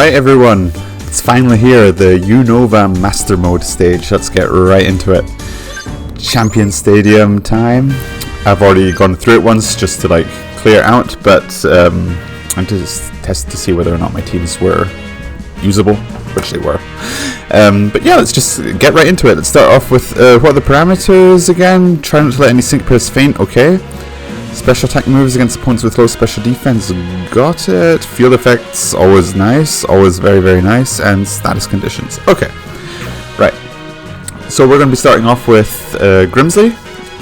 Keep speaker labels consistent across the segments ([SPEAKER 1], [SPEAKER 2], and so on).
[SPEAKER 1] Alright everyone, it's finally here, the Unova Master Mode stage. Let's get right into it. Champion Stadium time. I've already gone through it once just to like clear out, but I'm just test to see whether or not my teams were usable, which they were. But yeah, let's just get right into it. Let's start off with what are the parameters again? Try not to let any sync pairs faint, okay. Special attack moves against opponents with low special defense, got it. Field effects, always nice, always very, very nice. And status conditions, okay. Right, so we're going to be starting off with Grimsley.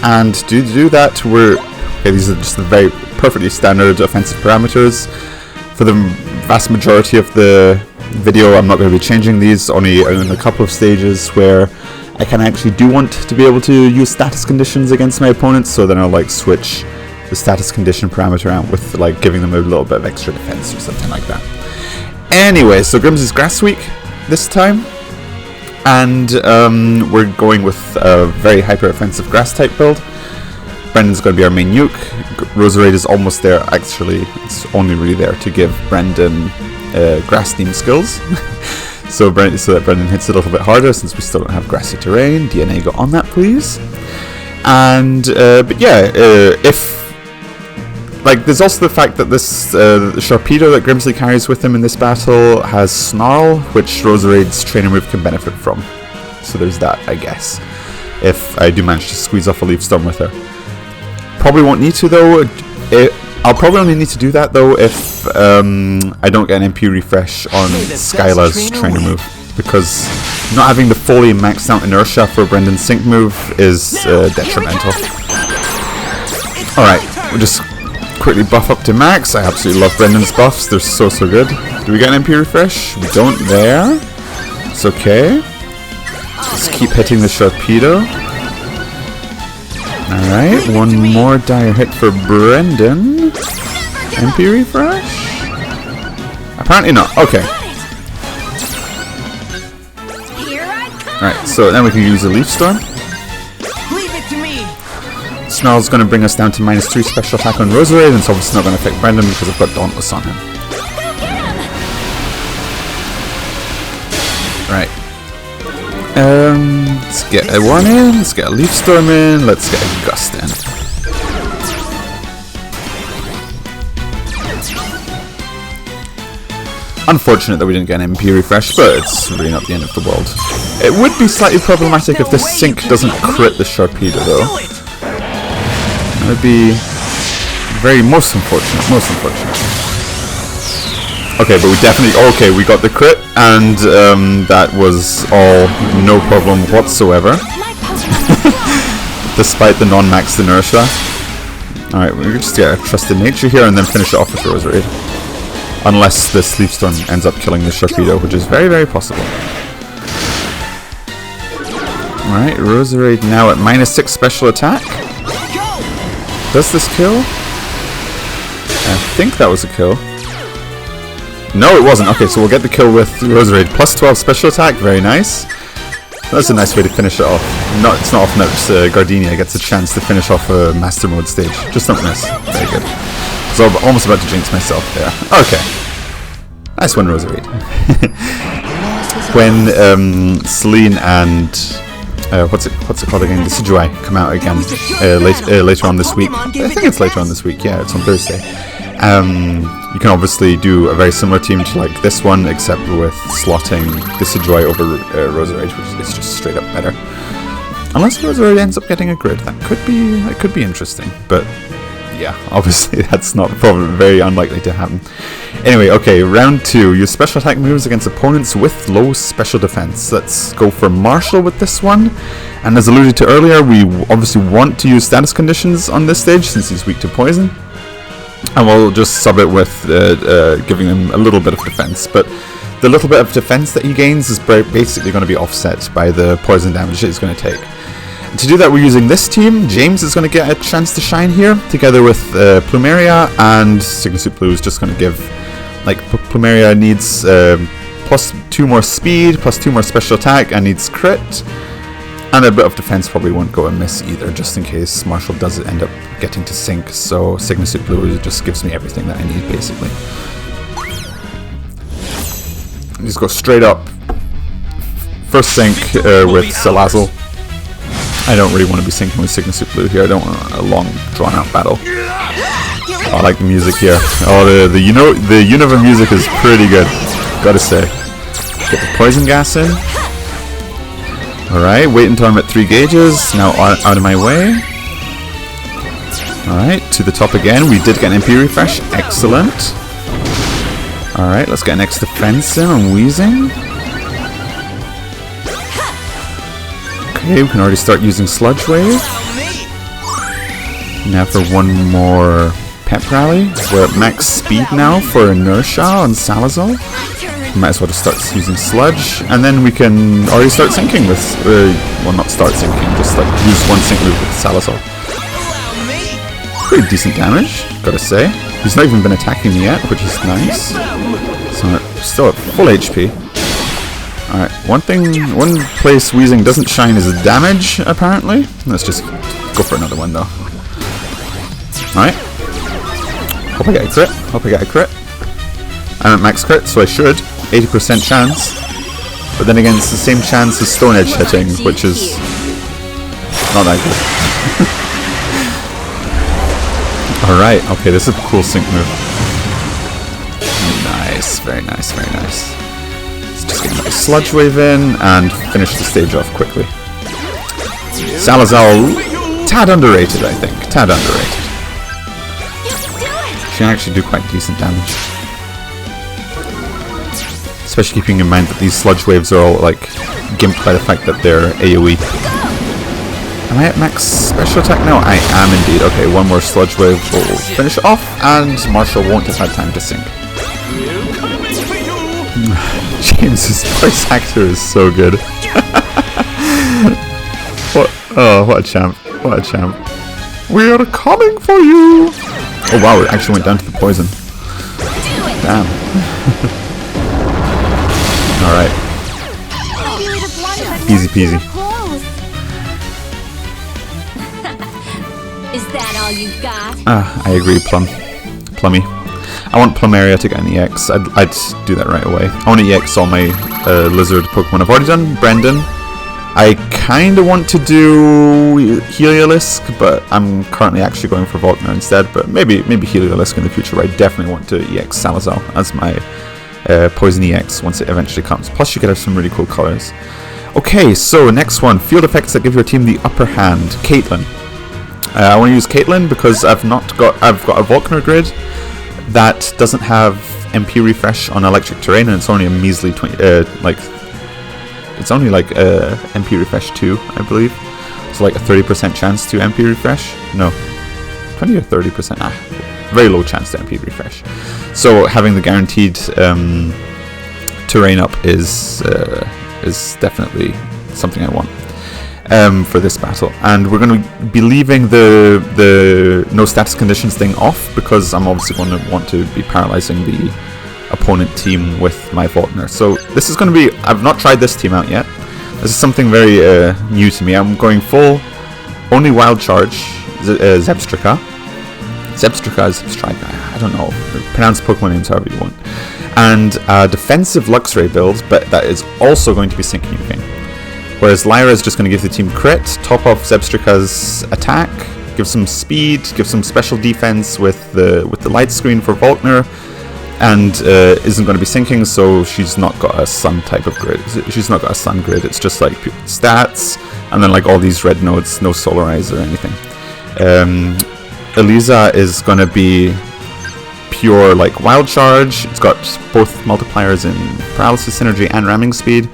[SPEAKER 1] And to do that, okay, these are just the very perfectly standard offensive parameters. For the vast majority of the video, I'm not going to be changing these, only in a couple of stages where I can actually do want to be able to use status conditions against my opponents, so then I'll like switch the status condition parameter out with like giving them a little bit of extra defense or something like that. Anyway, so Grimsley's Grass Week this time, and we're going with a very hyper offensive grass type build. Brendan's going to be our main nuke. Roserade is almost there. Actually, it's only really there to give Brendan grass team skills. so that Brendan hits a little bit harder, since we still don't have grassy terrain. DNA go on that, please. And but yeah, if like, there's also the fact that this Sharpedo that Grimsley carries with him in this battle has Snarl, which Roserade's trainer move can benefit from. So there's that, I guess, if I do manage to squeeze off a Leaf Storm with her. Probably won't need to though. I'll probably only need to do that though if I don't get an MP refresh on Skyla's trainer move, because not having the fully maxed out inertia for Brendan's sync move is detrimental. Alright, we'll just quickly buff up to max. I absolutely love Brendan's buffs, they're so good. Do we get an MP refresh? We don't there. It's okay. Let's keep hitting the Sharpedo. Alright, one more dire hit for Brendan. MP refresh? Apparently not. Okay. Alright, so then we can use a Leaf Storm. Snarl's going to bring us down to -3 special attack on Roserade, and it's obviously not going to affect Brendan because I've got Dauntless on him. Right. Let's get a 1 in, let's get a Leaf Storm in, let's get a Gust in. Unfortunate that we didn't get an MP refresh, but it's really not the end of the world. It would be slightly problematic if this sync doesn't crit the Sharpedo though. That would be most unfortunate. Okay, but we definitely, okay, we got the crit, and that was all no problem whatsoever. Despite the non-maxed inertia. Alright, we'll just get a Trusted Nature here and then finish it off with Roserade. Unless the Leaf Storm ends up killing the Sharpedo, which is very, very possible. Alright, Roserade now at -6 special attack. Does this kill? I think that was a kill. No, it wasn't. Okay, so we'll get the kill with Roserade. +12 special attack, very nice. That's a nice way to finish it off. It's not often that Gardenia gets a chance to finish off a Master Mode stage. Just don't miss. Very good. So I'm almost about to jinx myself there. Okay. Nice one, Roserade. When Celine and what's it called again? The Decidueye come out again later on this week. I think it's later on this week. Yeah, it's on Thursday. You can obviously do a very similar team to like this one, except with slotting Decidueye over Roserade, which is just straight up better. Unless Roserade ends up getting a grid, that could be interesting. But yeah, obviously that's not probably very unlikely to happen. Anyway, okay, round 2. Use special attack moves against opponents with low special defense. Let's go for Marshall with this one. And as alluded to earlier, we obviously want to use status conditions on this stage since he's weak to poison. And we'll just sub it with giving him a little bit of defense. But the little bit of defense that he gains is basically going to be offset by the poison damage that he's going to take. And to do that, we're using this team. James is going to get a chance to shine here, together with Plumeria, and Signasuit Blue is just going to give, like, Plumeria needs +2 more speed, +2 more special attack, and needs crit. And a bit of defense probably won't go amiss either, just in case Marshall does end up getting to sync. So Signasuit Blue just gives me everything that I need, basically. Just go straight up. First sync with Salazzle. I don't really want to be syncing with Sigma Suit Blue here. I don't want a long, drawn-out battle. Oh, I like the music here. Oh, the Unova music is pretty good. Gotta say. Get the poison gas in. Alright, wait until I'm at 3 gauges. Now out of my way. Alright, to the top again. We did get an MP refresh. Excellent. Alright, let's get an X defense in on Weezing. Okay, we can already start using Sludge Wave. Now for one more Pep Rally. We're at max speed now for Inertia on Salazzle. Might as well just start using Sludge, and then we can already start syncing with, well, not start syncing, just like use one sync move with Salazzle. Pretty decent damage, gotta say. He's not even been attacking me yet, which is nice. So we're still at full HP. Alright, one place Weezing doesn't shine is damage, apparently. Let's just go for another one, though. Alright. Hope I get a crit. Hope I get a crit. I'm at max crit, so I should. 80% chance. But then again, it's the same chance as Stone Edge hitting, which is not that good. Alright, okay, this is a cool sync move. Nice, very nice, very nice. Let's just get another Sludge Wave in and finish the stage off quickly. Salazzle, tad underrated, I think. Tad underrated. She can actually do quite decent damage. Especially keeping in mind that these Sludge Waves are all like gimped by the fact that they're AoE. Am I at max special attack now? I am indeed. Okay, one more Sludge Wave will finish it off, and Marshall won't have had time to sync. James's voice actor is so good. What a champ. What a champ. We are coming for you! Oh wow, it actually went down to the poison. Damn. Alright. Easy peasy.
[SPEAKER 2] Is that all you got?
[SPEAKER 1] I agree, Plummy. I want Plumeria to get an EX. I'd do that right away. I want to EX all my lizard Pokemon. I've already done Brendan. I kind of want to do Heliolisk, but I'm currently actually going for Volkner instead. But maybe Heliolisk in the future. But I definitely want to EX Salazzle as my Poison EX once it eventually comes. Plus you could have some really cool colors. Okay, so next one. Field effects that give your team the upper hand. Caitlyn. I want to use Caitlyn because I've got a Volkner grid that doesn't have MP refresh on electric terrain, and it's only a measly it's only like MP refresh 2, I believe. So like a 30% chance to MP refresh. No, 20 or 30%. Very low chance to MP refresh. So having the guaranteed terrain up is definitely something I want for this battle. And we're going to be leaving the no status conditions thing off because I'm obviously going to want to be paralyzing the opponent team with my Volkner. So this is going to be, I've not tried this team out yet. This is something very new to me. I'm going full only wild charge Zebstrika. Zebstrika, I don't know, pronounce Pokemon names however you want. And defensive Luxray build, but that is also going to be syncing King. Whereas Lyra is just going to give the team crit, top off Zebstrika's attack, give some speed, give some special defense with the light screen for Volkner, and isn't going to be syncing, so she's not got a sun type of grid. She's not got a sun grid, it's just like stats, and then like all these red nodes, no Solarize or anything. Eliza is going to be pure like wild charge. It's got both multipliers in paralysis synergy and ramming speed,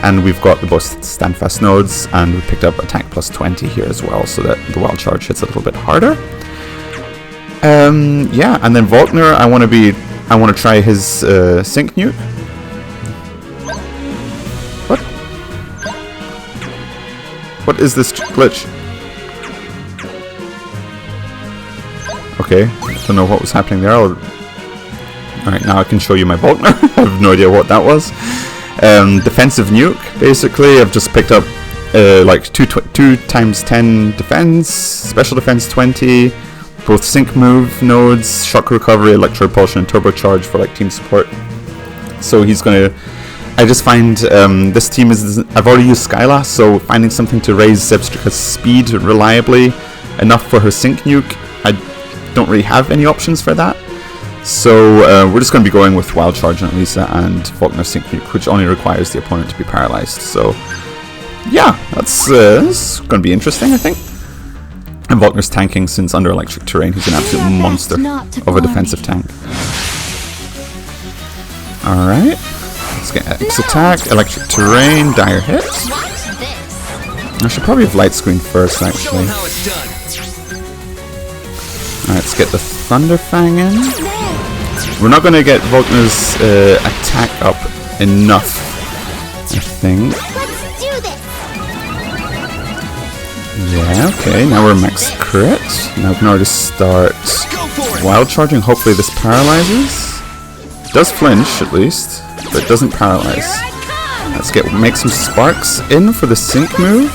[SPEAKER 1] and we've got the both standfast nodes, and we picked up attack plus 20 here as well, so that the wild charge hits a little bit harder. Yeah, and then Volkner, I want to try his sync nuke. What is this glitch? Okay, don't know what was happening there. Alright, now I can show you my Volkner. I have no idea what that was. Defensive nuke, basically. I've just picked up like 2 times 10 defense, special defense 20, both sync move nodes, shock recovery, electro repulsion, and turbocharge for like team support. So he's gonna. I just find this team is. I've already used Skyla, so finding something to raise Zebstrika's speed reliably enough for her sync nuke, I don't really have any options for that. So we're just going to be going with Wild Charge on Elisa and Volkner sync nuke, which only requires the opponent to be paralyzed. So yeah, that's going to be interesting, I think. And Volkner's tanking, since under electric terrain, he's an absolute monster of a defensive tank. Alright, let's get X attack, electric terrain, dire hit. I should probably have light screen first, actually. Alright, let's get the Thunder Fang in. We're not going to get Volkner's attack up enough, I think. Yeah, okay, now we're max crit. Now we can already start wild charging. Hopefully this paralyzes. It does flinch, at least, but it doesn't paralyze. Let's make some sparks in for the sync move.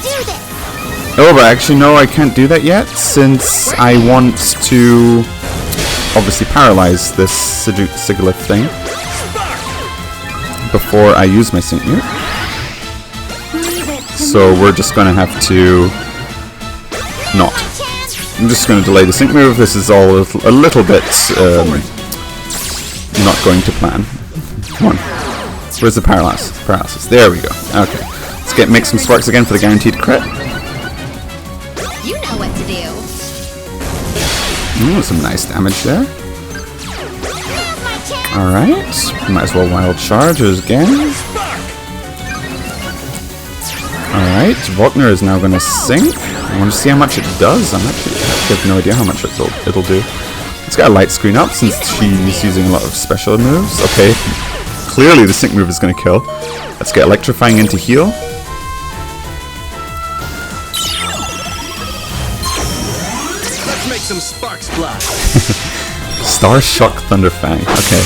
[SPEAKER 1] Oh, but actually no, I can't do that yet, since I want to obviously paralyze this Sigilith thing before I use my sync nuke. So we're just going to have to not. I'm just going to delay the sync move. This is all a little bit not going to plan. Come on. Where's the paralysis? There we go. Okay. Let's make some sparks again for the guaranteed crit.
[SPEAKER 2] You know what to do.
[SPEAKER 1] Ooh, some nice damage there. Alright. Might as well wild charge again. Alright. Volkner is now going to sync. I want to see how much it does. I actually have no idea how much it'll do. Let's get a light screen up since she's using a lot of special moves. Okay, clearly the sync move is going to kill. Let's get electrifying in to heal.
[SPEAKER 3] Let's make some sparks fly.
[SPEAKER 1] Star Shock Thunderfang. Okay,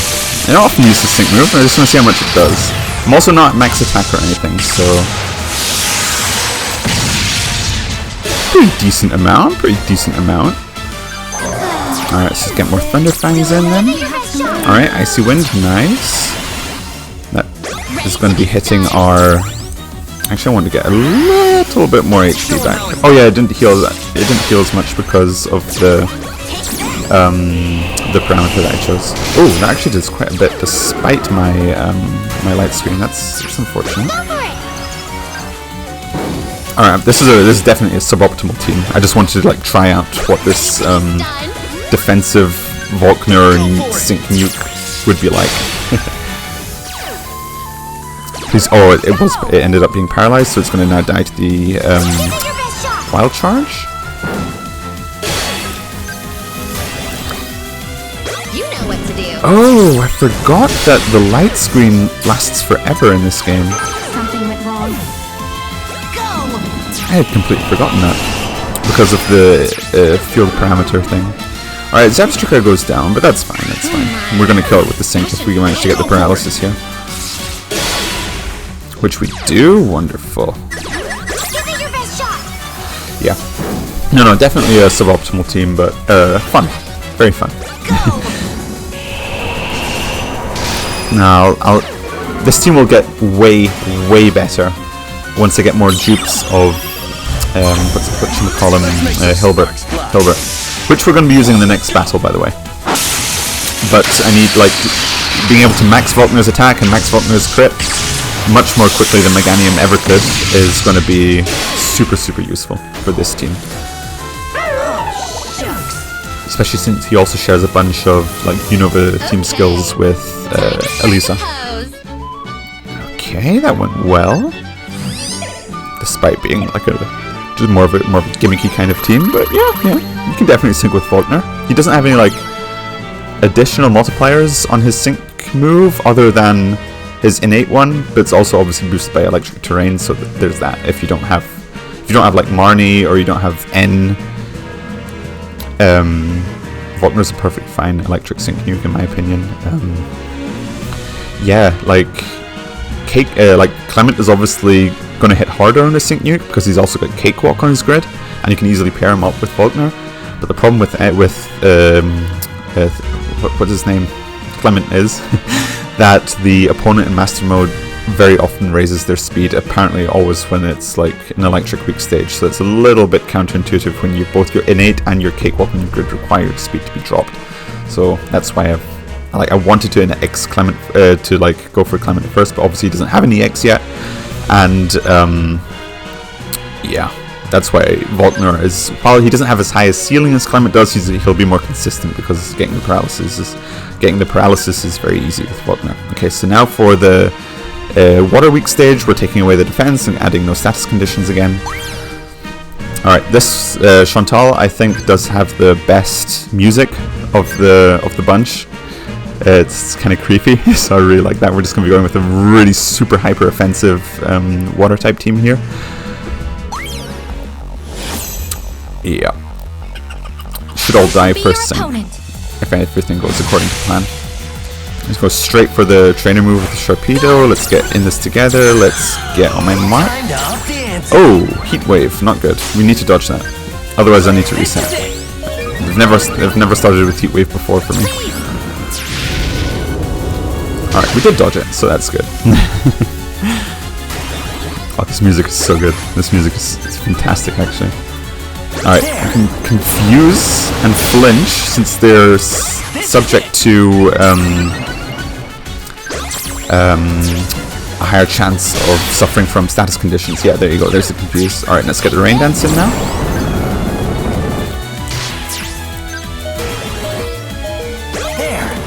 [SPEAKER 1] I don't often use the sync move, but I just want to see how much it does. I'm also not max attack or anything, so pretty decent amount. Alright, let's just get more Thunderfangs in then. Alright, Icy Wind, nice. That is going to be hitting our... Actually, I want to get a little bit more HP back. Oh yeah, it didn't heal as much because of the parameter that I chose. Oh, that actually does quite a bit despite my my light screen. That's unfortunate. Alright, this is definitely a suboptimal team. I just wanted to try out what this defensive Volkner sync nuke would be like. Please, oh, it ended up being paralyzed, so it's going to now die to the wild charge.
[SPEAKER 2] You know what to do.
[SPEAKER 1] Oh, I forgot that the light screen lasts forever in this game.
[SPEAKER 2] Something went wrong.
[SPEAKER 1] I had completely forgotten that because of the field parameter thing. Alright, Zebstrika goes down, but that's fine, We're going to kill it with the sync if we manage to get the paralysis here. Which we do. Wonderful. Yeah. No, definitely a suboptimal team, but fun. Very fun. Now, this team will get way better once they get more dupes of whatchamacallem, Hilbert, which we're going to be using in the next battle, by the way. But I need being able to max Volkner's attack and max Volkner's crit much more quickly than Meganium ever could is going to be super useful for this team. Especially since he also shares a bunch of Unova team skills with Elisa. Okay, that went well. Despite being just more of a gimmicky kind of team, but yeah, you can definitely sync with Volkner. He doesn't have any additional multipliers on his sync move other than his innate one, but it's also obviously boosted by electric terrain, so there's that. If you don't have Marnie or you don't have N, Volkner's a perfect fine electric sync nuke in my opinion. Yeah, Clement is obviously going to hit harder on the sync nuke because he's also got Cakewalk on his grid, and you can easily pair him up with Volkner. But the problem with what his name Clement is that the opponent in Master Mode very often raises their speed, apparently always when it's like an electric weak stage, so it's a little bit counterintuitive when both your innate and your cakewalk and your grid require speed to be dropped. So that's why I wanted to EX Clement to like go for Clement first, but obviously he doesn't have an EX yet, and yeah, that's why Volkner is, while he doesn't have as high a ceiling as Clement does, he'll be more consistent because getting the paralysis is very easy with Volkner. Okay, so now for the water weak stage, we're taking away the defense and adding no status conditions again. Alright, this Chantal I think does have the best music of the bunch. It's kind of creepy, so I really like that. We're just going to be going with a really super hyper offensive water type team here. Yeah. Should all die first if everything goes according to plan. Let's go straight for the trainer move with the Sharpedo. Let's get in this together. Let's get on my mark. Oh, Heat Wave, not good. We need to dodge that. Otherwise I need to reset. They've never started with Heat Wave before for me. Alright, we did dodge it, so that's good. Oh, this music is so good. This music is fantastic, actually. Alright, I can confuse and flinch since they're subject to a higher chance of suffering from status conditions. Yeah, there you go, there's the confuse. Alright, let's get the Rain Dance in now.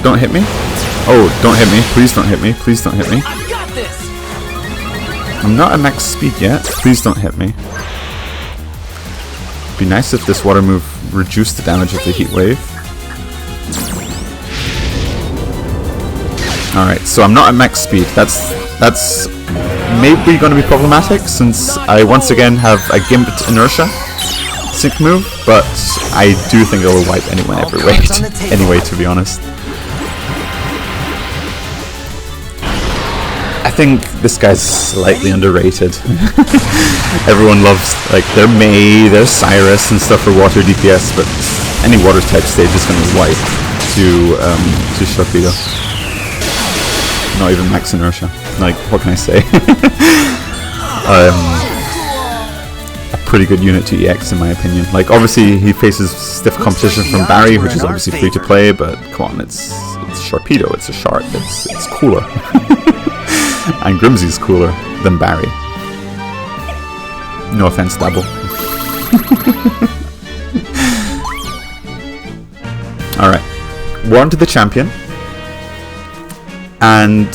[SPEAKER 1] Don't hit me. Oh, don't hit me. Please don't hit me. Please don't hit me. I'm not at max speed yet. Please don't hit me. Be nice if this water move reduced the damage of the Heat Wave. Alright, so I'm not at max speed. That's maybe going to be problematic since I once again have a gimped inertia sync move, but I do think it will wipe anyone anyway, to be honest. I think this guy's slightly underrated. Everyone loves like their Mei, their Cyrus and stuff for water DPS, but any water type stage is going to wipe to Sharpedo. Not even max inertia. Like, what can I say? A pretty good unit to EX in my opinion. Like, obviously he faces stiff competition from Barry, which is obviously free to play, but come on, it's Sharpedo, it's a shark, it's cooler. And Grimsy's cooler than Barry. No offense, Dabble. Alright, we're on to the champion. And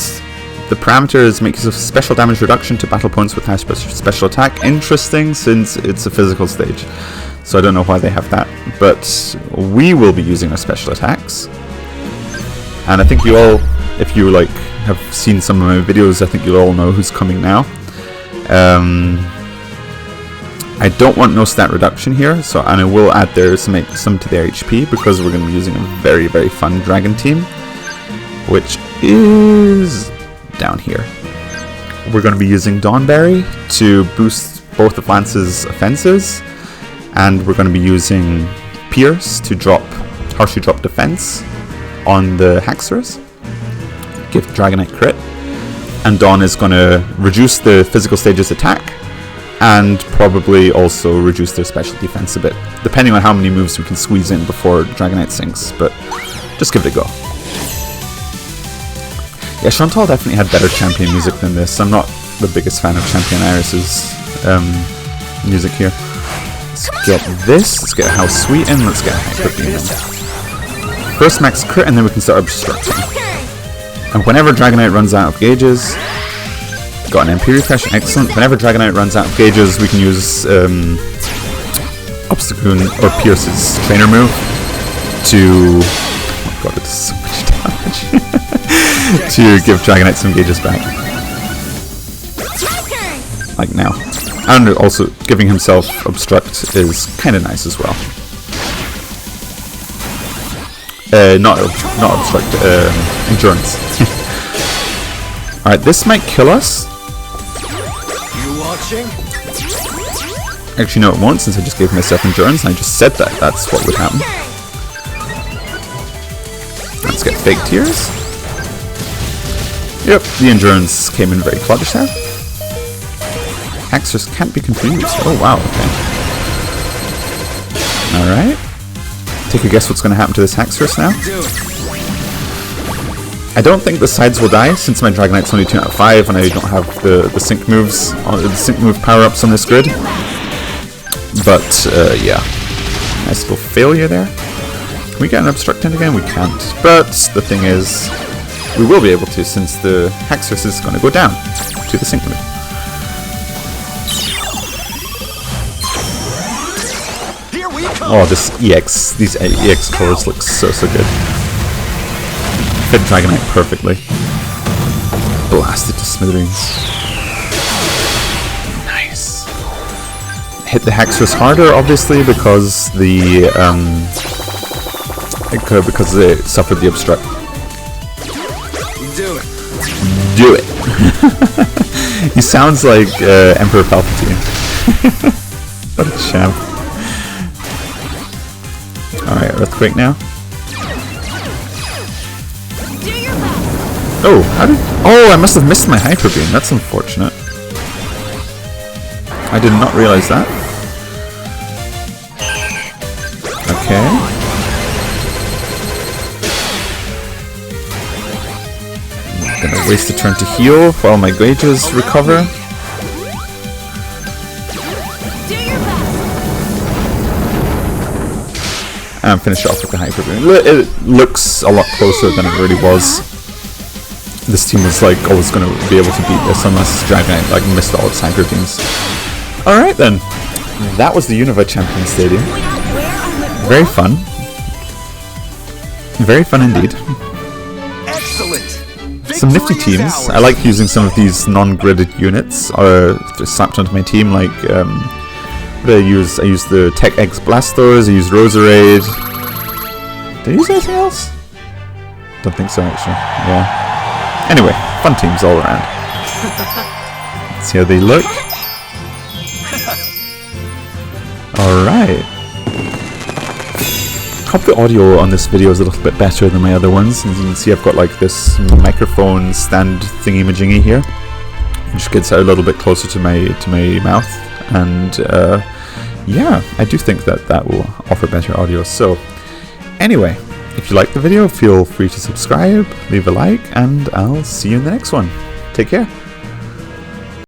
[SPEAKER 1] the parameters make use of special damage reduction to battle points with high special attack. Interesting, since it's a physical stage. So I don't know why they have that. But we will be using our special attacks. And I think you all, if you like have seen some of my videos, I think you'll all know who's coming now. I don't want no stat reduction here, so and I will add some to their HP because we're going to be using a very, very fun dragon team, which is down here. We're going to be using Dawnberry to boost both of Lance's offenses, and we're going to be using Pierce to harshly drop defense on the Haxorus, give Dragonite crit, and Dawn is going to reduce the physical stage's attack and probably also reduce their special defense a bit, depending on how many moves we can squeeze in before Dragonite sinks, but just give it a go. Yeah, Chantal definitely had better champion music than this. I'm not the biggest fan of Champion Iris's music here. Let's get this, let's get a House Sweet in, let's get a Hyper Beam in. First max crit and then we can start obstructing. And whenever Dragonite runs out of gauges, got an MP refresh, excellent. Whenever Dragonite runs out of gauges, we can use Obstagoon or Pierce's trainer move to, oh god, it does so much damage, to give Dragonite some gauges back. Like now. And also giving himself obstruct is kind of nice as well. Not obstruct, endurance. Alright, this might kill us.
[SPEAKER 3] You watching?
[SPEAKER 1] Actually, no, it won't, since I just gave myself endurance and I just said that that's what would happen. Let's get Fake Tears. Yep, the endurance came in very clutch there. Haxorus can't be confused. Oh wow, okay. Alright. Take a guess what's going to happen to this Haxorus now. I don't think the sides will die, since my Dragonite's only 2 out of 5 and I don't have the sync moves, the sync move power-ups on this grid. But, yeah. Nice little failure there. Can we get an Obstruct in again? We can't. But the thing is, we will be able to, since the Haxorus is going to go down to the sync move.
[SPEAKER 3] Here we come.
[SPEAKER 1] Oh, these EX cores look so good. Fit Dragonite perfectly. Blasted to smithereens. Nice. Hit the Haxorus harder, obviously, because it suffered the Obstruct.
[SPEAKER 3] Do it.
[SPEAKER 1] Do it. He sounds like Emperor Palpatine. What a champ. Alright, Earthquake now. Oh, I must have missed my Hyper Beam. That's unfortunate. I did not realize that. Okay. I'm gonna waste a turn to heal while my Gages recover. And finish off with the Hyper Beam. It looks a lot closer than it really was. This team was like always going to be able to beat this unless Dragonite like missed all its Hyper Beams. Alright then. That was the Unova Champion Stadium. Very fun. Very fun indeed.
[SPEAKER 3] Excellent.
[SPEAKER 1] Some nifty teams. I like using some of these non-gridded units slapped onto my team, like what did I use? I used the Tech X Blastors, I used Roserade. Did I use anything else? Don't think so actually. Yeah. Anyway, fun teams all around. Let's see how they look. Alright. Hope the audio on this video is a little bit better than my other ones. As you can see, I've got like this microphone stand thingy-majingy here, which gets a little bit closer to my mouth. And yeah, I do think that will offer better audio. So anyway, if you like the video, feel free to subscribe, leave a like, and I'll see you in the next one. Take care.